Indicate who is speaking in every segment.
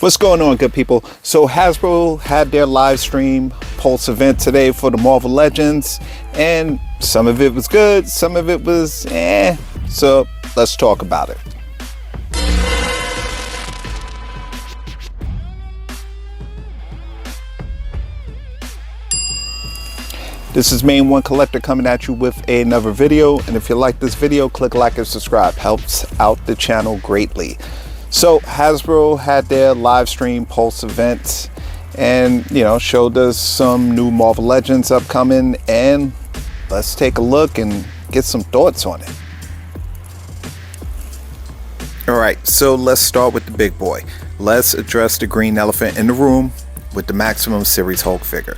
Speaker 1: What's going on, good people? So Hasbro had their live stream Pulse event today for the Marvel Legends, and some of it was good, some of it was so let's talk about it. This is Main One Collector coming at you with another video, and if you like this video, click like and subscribe. Helps out the channel greatly. So Hasbro had their live stream Pulse event and showed us some new Marvel Legends upcoming, and let's take a look and get some thoughts on it. Alright, so let's start with the big boy. Let's address the green elephant in the room with the Maximum Series Hulk figure.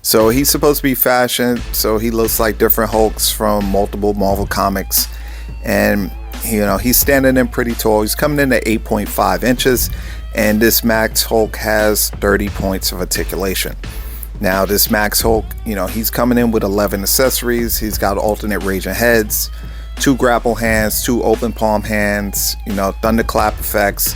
Speaker 1: So he's supposed to be fashioned, so he looks like different Hulks from multiple Marvel comics, and he's standing in pretty tall. He's coming in at 8.5 inches, and this Max Hulk has 30 points of articulation. Now this Max Hulk, he's coming in with 11 accessories. He's got alternate raging heads, 2 grapple hands, 2 open palm hands, thunderclap effects,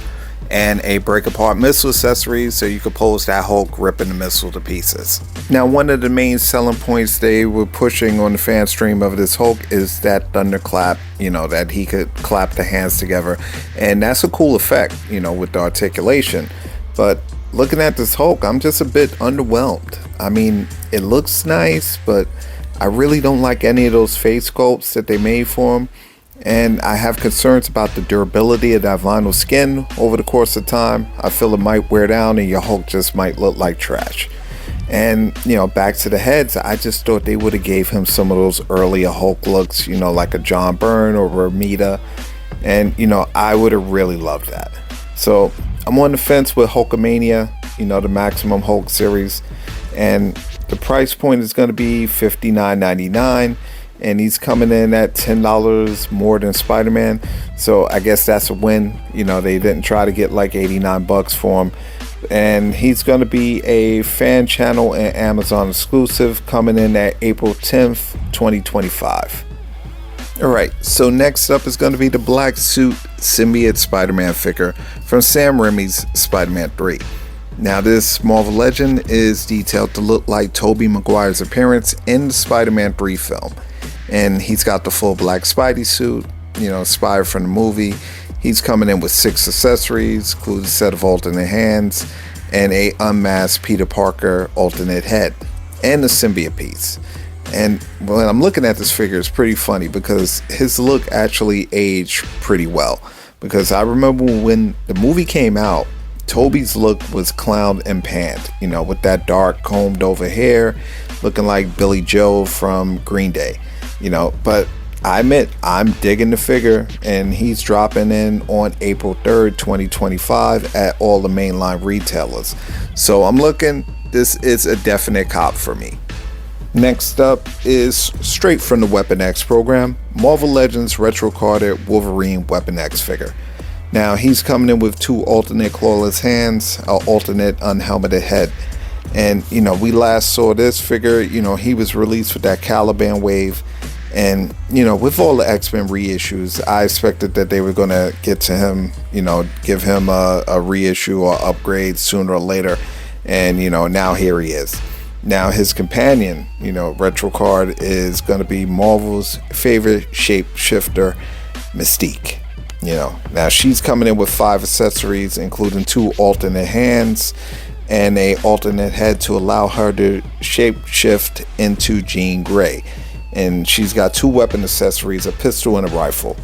Speaker 1: and a break apart missile accessory, so you could pose that Hulk ripping the missile to pieces. Now, one of the main selling points they were pushing on the fan stream of this Hulk is that thunderclap, that he could clap the hands together, and that's a cool effect, with the articulation. But looking at this Hulk, I'm just a bit underwhelmed. I mean, it looks nice, but I really don't like any of those face sculpts that they made for him. And I have concerns about the durability of that vinyl skin over the course of time. I feel it might wear down and your Hulk just might look like trash. And back to the heads, I just thought they would have gave him some of those earlier Hulk looks, like a John Byrne or Romita, and I would have really loved that. So I'm on the fence with Hulkamania, the Maximum Hulk series, and the price point is going to be $59.99. and he's coming in at $10 more than Spider-Man, so I guess that's a win. They didn't try to get like 89 bucks for him, and he's going to be a fan channel and Amazon exclusive, coming in at April 10th 2025. Alright, so next up is going to be the black suit symbiote Spider-Man figure from Sam Raimi's Spider-Man 3. Now this Marvel Legend is detailed to look like Tobey Maguire's appearance in the Spider-Man 3 film. And he's got the full black Spidey suit, inspired from the movie. He's coming in with 6 accessories, including a set of alternate hands and a unmasked Peter Parker alternate head and the symbiote piece. And when I'm looking at this figure, it's pretty funny because his look actually aged pretty well. Because I remember when the movie came out, Tobey's look was clowned and panned, with that dark combed over hair, looking like Billy Joe from Green Day. But I admit, I'm digging the figure, and he's dropping in on April 3rd 2025 at all the mainline retailers. So I'm looking, this is a definite cop for me. Next up is straight from the Weapon X program, Marvel Legends retro carded Wolverine Weapon X figure. Now he's coming in with 2 alternate clawless hands, an alternate unhelmeted head. And we last saw this figure, he was released with that Caliban wave, and with all the X-Men reissues, I expected that they were going to get to him, give him a reissue or upgrade sooner or later, and now here he is. Now his companion, retro card, is going to be Marvel's favorite shapeshifter, Mystique. Now she's coming in with 5 accessories, including 2 alternate hands and a alternate head to allow her to shapeshift into Jean Grey. And she's got 2 weapon accessories, a pistol and a rifle.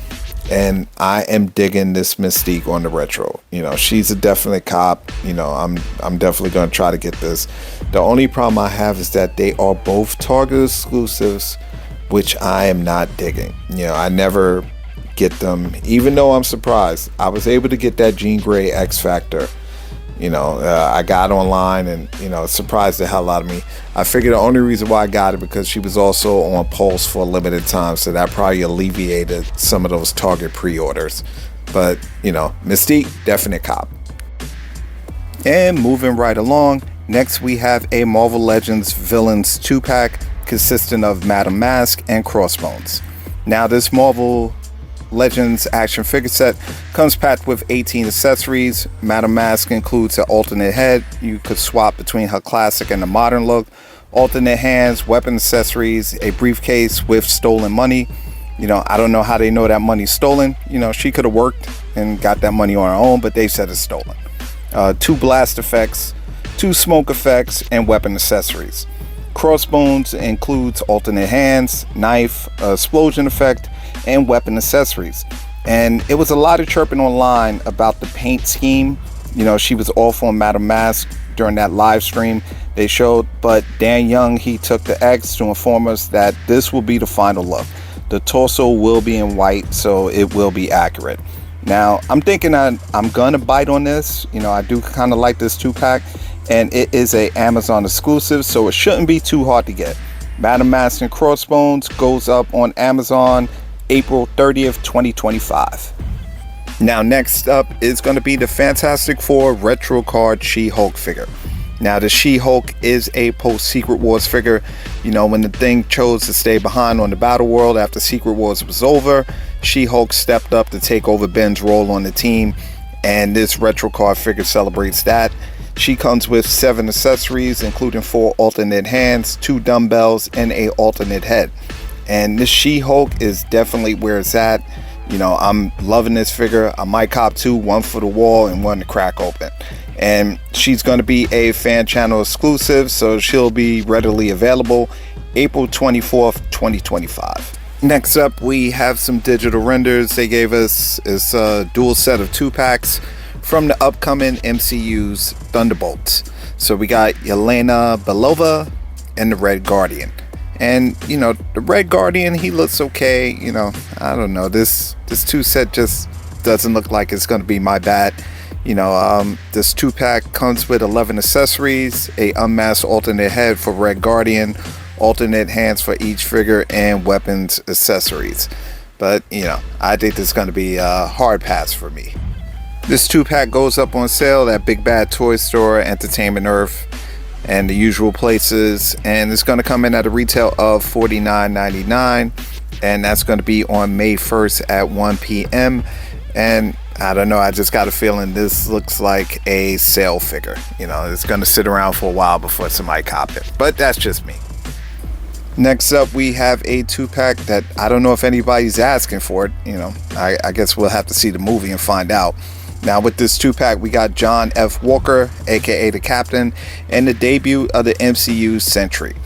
Speaker 1: And I am digging this Mystique on the retro. She's a definite cop. I'm definitely going to try to get this. The only problem I have is that they are both Target exclusives, which I am not digging. I never get them, even though I'm surprised. I was able to get that Jean Grey X Factor. I got online, and it surprised the hell out of me. I figured the only reason why I got it because she was also on Pulse for a limited time, so that probably alleviated some of those Target pre-orders. But Mystique, definite cop. And moving right along, next we have a Marvel Legends Villains 2-pack consisting of Madam Mask and Crossbones. Now this Marvel Legends action figure set comes packed with 18 accessories. Madame Mask includes an alternate head. You could swap between her classic and the modern look. Alternate hands, weapon accessories, a briefcase with stolen money. I don't know how they know that money's stolen. She could have worked and got that money on her own, but they said it's stolen. 2 blast effects, 2 smoke effects, and weapon accessories. Crossbones includes alternate hands, knife, explosion effect, and weapon accessories. And it was a lot of chirping online about the paint scheme. She was off on Madame Mask during that live stream they showed, but Dan Young, he took the X to inform us that this will be the final look. The torso will be in white, so it will be accurate. Now, I'm thinking I'm gonna bite on this. I do kind of like this 2-pack, and it is a Amazon exclusive, so it shouldn't be too hard to get. Madame Mask and Crossbones goes up on Amazon April 30th, 2025. Now, next up is going to be the Fantastic Four Retro Card She-Hulk figure. Now, the She-Hulk is a post-Secret Wars figure. When the Thing chose to stay behind on the Battle World after Secret Wars was over, She-Hulk stepped up to take over Ben's role on the team, and this retro card figure celebrates that. She comes with 7 accessories, including 4 alternate hands, 2 dumbbells, and a alternate head. And this She-Hulk is definitely where it's at. I'm loving this figure. I might cop 2, one for the wall and one to crack open. And she's going to be a fan channel exclusive, so she'll be readily available April 24th, 2025. Next up, we have some digital renders. They gave us this dual set of 2-packs from the upcoming MCU's Thunderbolts. So we got Yelena Belova and the Red Guardian. And the Red Guardian, he looks okay. I don't know, this 2 set just doesn't look like it's going to be my bat. This 2-pack comes with 11 accessories, a unmasked alternate head for Red Guardian, alternate hands for each figure, and weapons accessories. But I think this is going to be a hard pass for me. This 2-pack goes up on sale at Big Bad Toy Store, Entertainment Earth, and the usual places, and it's going to come in at a retail of $49.99, and that's going to be on May 1st at 1 p.m. And I don't know, I just got a feeling this looks like a sale figure. It's going to sit around for a while before somebody cop it, but that's just me. Next up, we have a 2-pack that I don't know if anybody's asking for it. I guess we'll have to see the movie and find out. Now, with this 2-pack, we got John F. Walker, aka the Captain, and the debut of the MCU Sentry.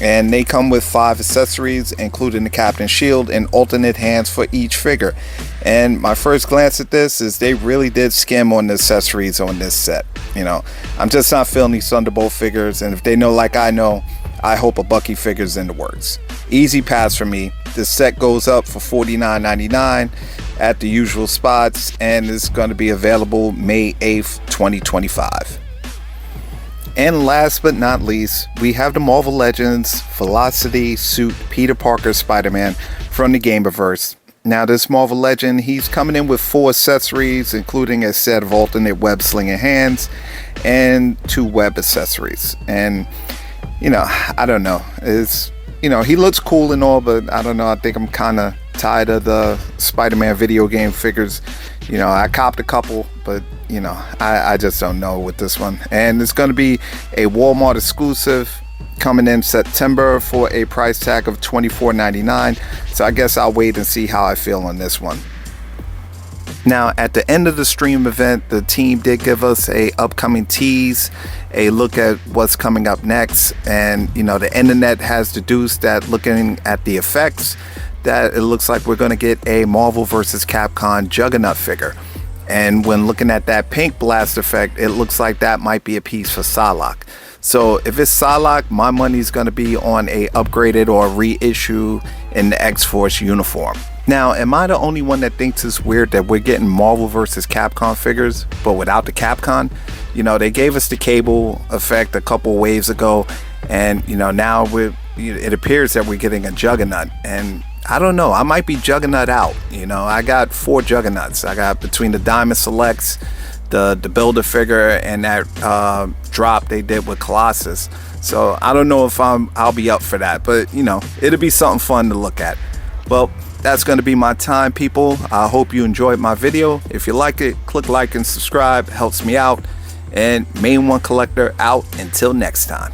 Speaker 1: And they come with 5 accessories, including the Captain Shield and alternate hands for each figure. And my first glance at this is they really did skim on the accessories on this set. I'm just not feeling these Thunderbolt figures, and if they know like I know, I hope a Bucky figure's in the works. Easy pass for me. This set goes up for $49.99 at the usual spots, and it's going to be available May 8th, 2025. And last but not least, we have the Marvel Legends Velocity Suit Peter Parker Spider-Man from the Gamerverse. Now, this Marvel Legend, he's coming in with 4 accessories, including a set of alternate web slinging hands and 2 web accessories. And I don't know, it's he looks cool and all, but I don't know, I think I'm kind of tired of the Spider-Man video game figures. I copped a couple, but I just don't know with this one. And it's going to be a Walmart exclusive coming in September for a price tag of $24.99. So I guess I'll wait and see how I feel on this one. Now, at the end of the stream event, the team did give us a upcoming tease, a look at what's coming up next. And the internet has deduced that, looking at the effects, that it looks like we're going to get a Marvel vs. Capcom Juggernaut figure. And when looking at that pink blast effect, it looks like that might be a piece for Psylocke. So if it's Psylocke, my money's going to be on a upgraded or reissue in the X-Force uniform. Now, am I the only one that thinks it's weird that we're getting Marvel vs. Capcom figures, but without the Capcom? They gave us the Cable effect a couple waves ago, and now it appears that we're getting a Juggernaut. And I don't know, I might be Juggernaut out. I got 4 Juggernauts. I got between the Diamond Selects, the Builder figure, and that drop they did with Colossus. So I don't know if I'll be up for that, but it'll be something fun to look at. Well, that's going to be my time, people. I hope you enjoyed my video. If you like it, click like and subscribe. Helps me out. And Main One Collector out. Until next time.